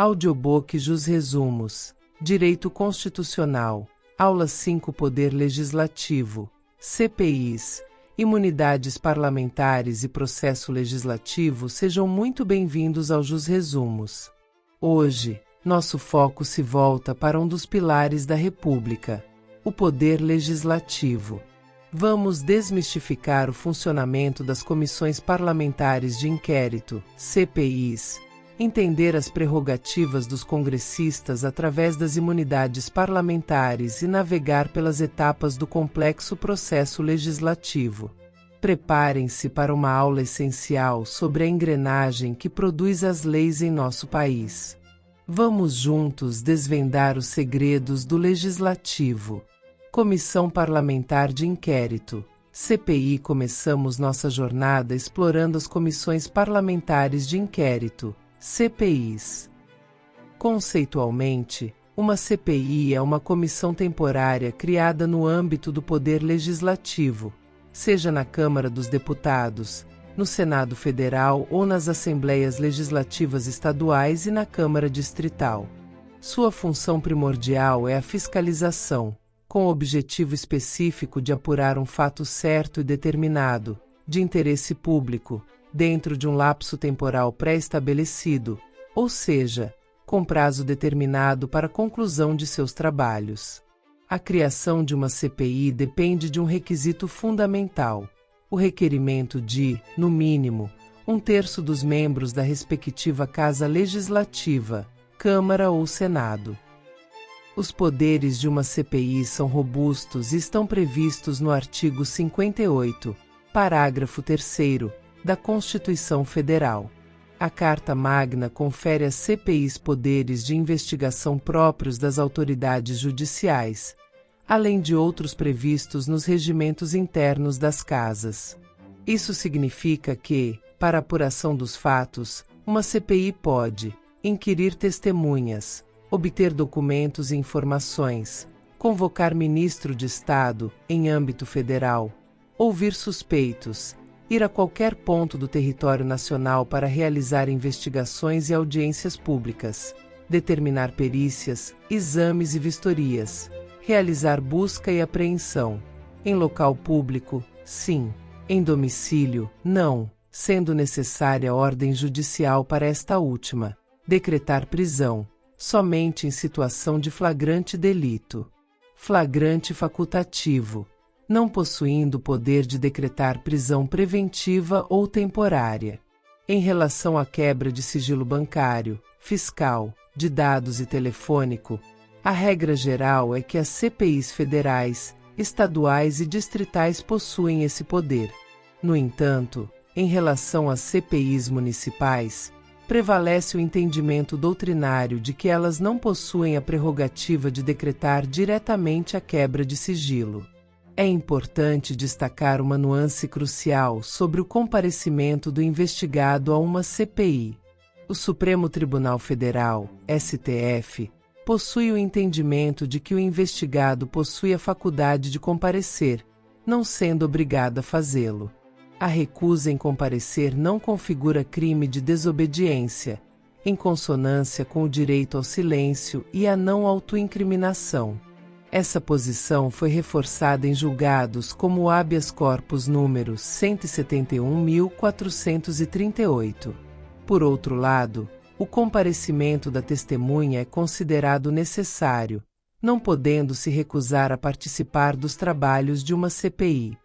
Audiobook Jus Resumos, Direito Constitucional, Aula 5 Poder Legislativo, CPIs, Imunidades Parlamentares e Processo Legislativo. Sejam muito bem-vindos ao Jus Resumos. Hoje, nosso foco se volta para um dos pilares da República, o Poder Legislativo. Vamos desmistificar o funcionamento das comissões parlamentares de inquérito, CPIs, entender as prerrogativas dos congressistas através das imunidades parlamentares e navegar pelas etapas do complexo processo legislativo. Preparem-se para uma aula essencial sobre a engrenagem que produz as leis em nosso país. Vamos juntos desvendar os segredos do Legislativo. Comissão Parlamentar de Inquérito, CPI. Começamos nossa jornada explorando as comissões parlamentares de inquérito, CPIs. Conceitualmente, uma CPI é uma comissão temporária criada no âmbito do Poder Legislativo, seja na Câmara dos Deputados, no Senado Federal ou nas Assembleias Legislativas Estaduais e na Câmara Distrital. Sua função primordial é a fiscalização, com o objetivo específico de apurar um fato certo e determinado, de interesse público, dentro de um lapso temporal pré-estabelecido, ou seja, com prazo determinado para a conclusão de seus trabalhos. A criação de uma CPI depende de um requisito fundamental: o requerimento de, no mínimo, 1/3 dos membros da respectiva Casa Legislativa, Câmara ou Senado. Os poderes de uma CPI são robustos e estão previstos no artigo 58, parágrafo 3º, da Constituição Federal. A Carta Magna confere às CPIs poderes de investigação próprios das autoridades judiciais, além de outros previstos nos regimentos internos das casas. Isso significa que, para a apuração dos fatos, uma CPI pode inquirir testemunhas, obter documentos e informações, convocar ministro de Estado, em âmbito federal, ouvir suspeitos, ir a qualquer ponto do território nacional para realizar investigações e audiências públicas, determinar perícias, exames e vistorias, realizar busca e apreensão, em local público, sim, em domicílio, não, sendo necessária ordem judicial para esta última, decretar prisão, somente em situação de flagrante delito. Flagrante facultativo, não possuindo o poder de decretar prisão preventiva ou temporária. Em relação à quebra de sigilo bancário, fiscal, de dados e telefônico, a regra geral é que as CPIs federais, estaduais e distritais possuem esse poder. No entanto, em relação às CPIs municipais, prevalece o entendimento doutrinário de que elas não possuem a prerrogativa de decretar diretamente a quebra de sigilo. É importante destacar uma nuance crucial sobre o comparecimento do investigado a uma CPI. O Supremo Tribunal Federal, STF, possui o entendimento de que o investigado possui a faculdade de comparecer, não sendo obrigado a fazê-lo. A recusa em comparecer não configura crime de desobediência, em consonância com o direito ao silêncio e à não autoincriminação. Essa posição foi reforçada em julgados como o habeas corpus número 171.438. Por outro lado, o comparecimento da testemunha é considerado necessário, não podendo se recusar a participar dos trabalhos de uma CPI.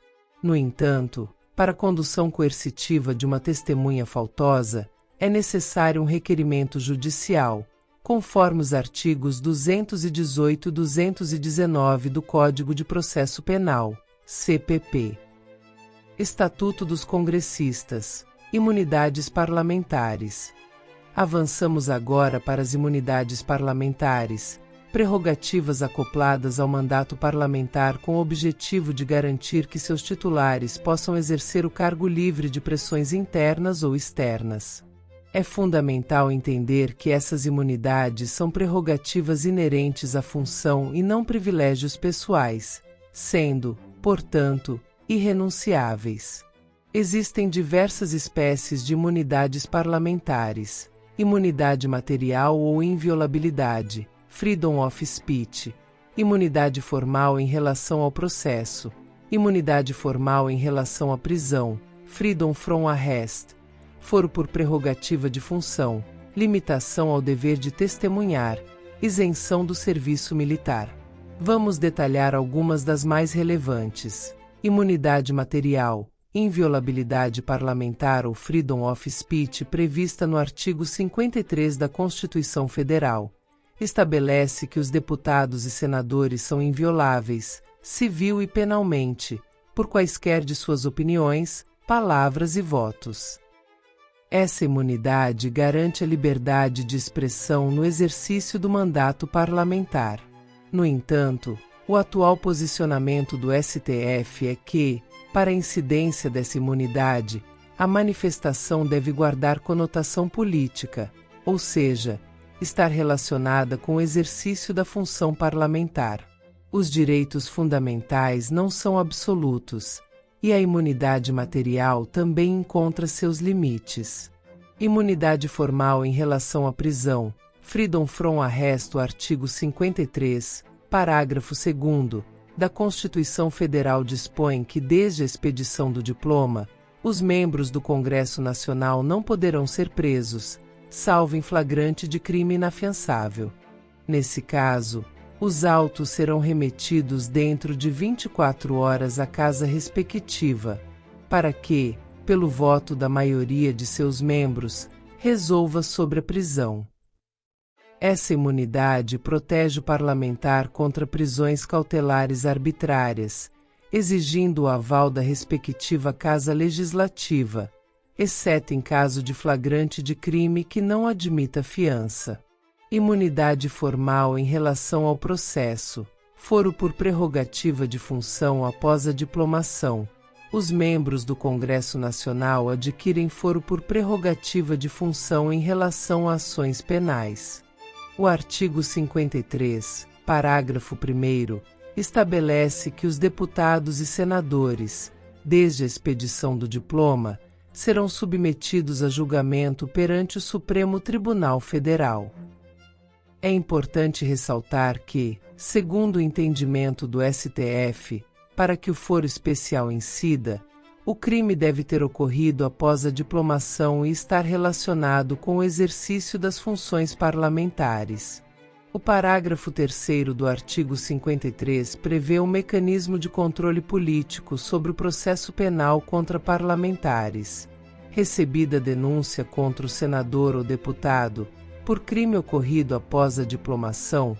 No entanto, para a condução coercitiva de uma testemunha faltosa, é necessário um requerimento judicial, conforme os artigos 218 e 219 do Código de Processo Penal, CPP. Estatuto dos Congressistas, Imunidades Parlamentares. Avançamos agora para as imunidades parlamentares, prerrogativas acopladas ao mandato parlamentar com o objetivo de garantir que seus titulares possam exercer o cargo livre de pressões internas ou externas. É fundamental entender que essas imunidades são prerrogativas inerentes à função e não privilégios pessoais, sendo, portanto, irrenunciáveis. Existem diversas espécies de imunidades parlamentares, imunidade material ou inviolabilidade, freedom of speech, imunidade formal em relação ao processo, imunidade formal em relação à prisão, freedom from arrest, foro por prerrogativa de função, limitação ao dever de testemunhar, isenção do serviço militar. Vamos detalhar algumas das mais relevantes. Imunidade material, inviolabilidade parlamentar ou freedom of speech prevista no artigo 53 da Constituição Federal. Estabelece que os deputados e senadores são invioláveis, civil e penalmente, por quaisquer de suas opiniões, palavras e votos. Essa imunidade garante a liberdade de expressão no exercício do mandato parlamentar. No entanto, o atual posicionamento do STF é que, para a incidência dessa imunidade, a manifestação deve guardar conotação política, ou seja, estar relacionada com o exercício da função parlamentar. Os direitos fundamentais não são absolutos, e a imunidade material também encontra seus limites. Imunidade formal em relação à prisão, freedom from arrest, o artigo 53, parágrafo 2º, da Constituição Federal dispõe que desde a expedição do diploma, os membros do Congresso Nacional não poderão ser presos, salvo em flagrante de crime inafiançável. Nesse caso, os autos serão remetidos dentro de 24 horas à casa respectiva, para que, pelo voto da maioria de seus membros, resolva sobre a prisão. Essa imunidade protege o parlamentar contra prisões cautelares arbitrárias, exigindo o aval da respectiva Casa Legislativa, exceto em caso de flagrante de crime que não admita fiança. Imunidade formal em relação ao processo, foro por prerrogativa de função após a diplomação. Os membros do Congresso Nacional adquirem foro por prerrogativa de função em relação a ações penais. O artigo 53, parágrafo 1º, estabelece que os deputados e senadores, desde a expedição do diploma, serão submetidos a julgamento perante o Supremo Tribunal Federal. É importante ressaltar que, segundo o entendimento do STF, para que o foro especial incida, o crime deve ter ocorrido após a diplomação e estar relacionado com o exercício das funções parlamentares. O parágrafo 3º do artigo 53 prevê um mecanismo de controle político sobre o processo penal contra parlamentares. Recebida denúncia contra o senador ou deputado, por crime ocorrido após a diplomação,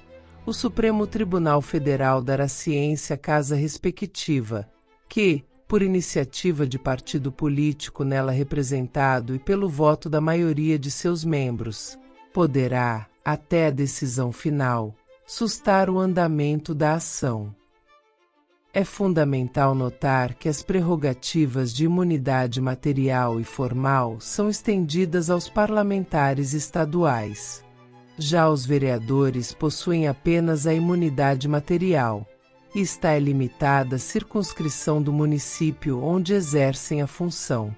o Supremo Tribunal Federal dará ciência à casa respectiva, que, por iniciativa de partido político nela representado e pelo voto da maioria de seus membros, poderá, até a decisão final, sustar o andamento da ação. É fundamental notar que as prerrogativas de imunidade material e formal são estendidas aos parlamentares estaduais. Já os vereadores possuem apenas a imunidade material, e está limitada à circunscrição do município onde exercem a função.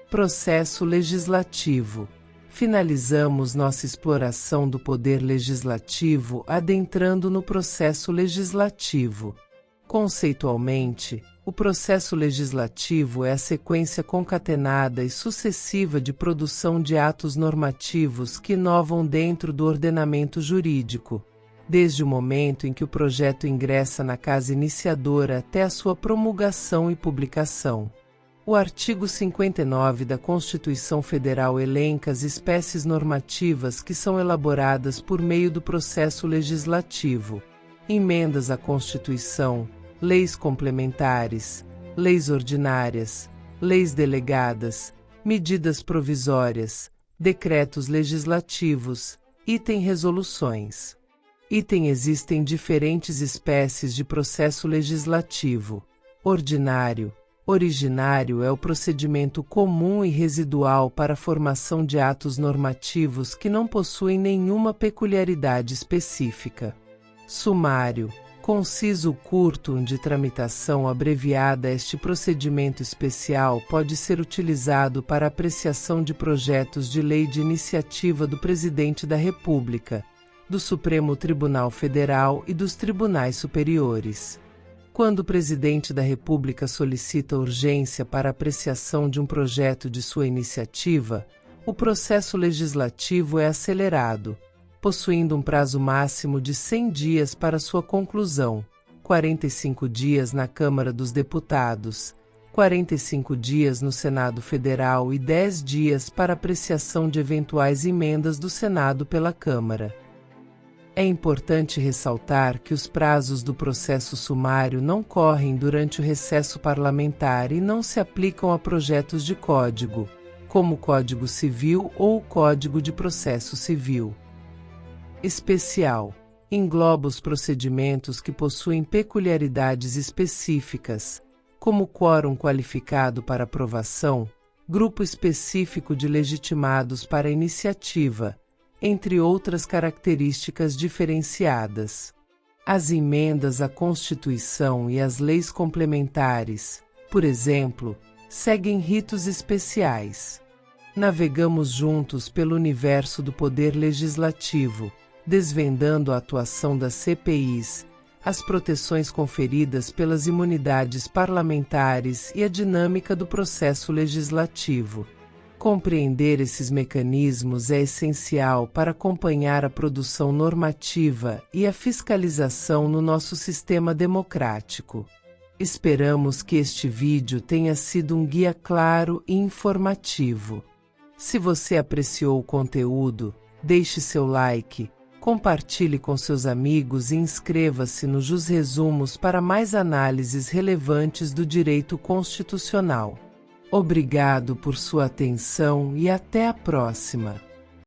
Processo legislativo. Finalizamos nossa exploração do poder legislativo adentrando no processo legislativo. Conceitualmente, o processo legislativo é a sequência concatenada e sucessiva de produção de atos normativos que inovam dentro do ordenamento jurídico, desde o momento em que o projeto ingressa na casa iniciadora até a sua promulgação e publicação. O artigo 59 da Constituição Federal elenca as espécies normativas que são elaboradas por meio do processo legislativo: emendas à Constituição, leis complementares, leis ordinárias, leis delegadas, medidas provisórias, decretos legislativos, item resoluções. Item existem diferentes espécies de processo legislativo. Ordinário. Originário é o procedimento comum e residual para a formação de atos normativos que não possuem nenhuma peculiaridade específica. Sumário. Conciso curto de tramitação abreviada. Este procedimento especial pode ser utilizado para apreciação de projetos de lei de iniciativa do Presidente da República, do Supremo Tribunal Federal e dos tribunais superiores. Quando o Presidente da República solicita urgência para apreciação de um projeto de sua iniciativa, o processo legislativo é acelerado, possuindo um prazo máximo de 100 dias para sua conclusão, 45 dias na Câmara dos Deputados, 45 dias no Senado Federal e 10 dias para apreciação de eventuais emendas do Senado pela Câmara. É importante ressaltar que os prazos do processo sumário não correm durante o recesso parlamentar e não se aplicam a projetos de código, como o Código Civil ou o Código de Processo Civil. Especial. Engloba os procedimentos que possuem peculiaridades específicas, como quórum qualificado para aprovação, grupo específico de legitimados para iniciativa, entre outras características diferenciadas. As emendas à Constituição e às leis complementares, por exemplo, seguem ritos especiais. Navegamos juntos pelo universo do poder legislativo, desvendando a atuação das CPIs, as proteções conferidas pelas imunidades parlamentares e a dinâmica do processo legislativo. Compreender esses mecanismos é essencial para acompanhar a produção normativa e a fiscalização no nosso sistema democrático. Esperamos que este vídeo tenha sido um guia claro e informativo. Se você apreciou o conteúdo, deixe seu like, compartilhe com seus amigos e inscreva-se no Jus Resumos para mais análises relevantes do direito constitucional. Obrigado por sua atenção e até a próxima.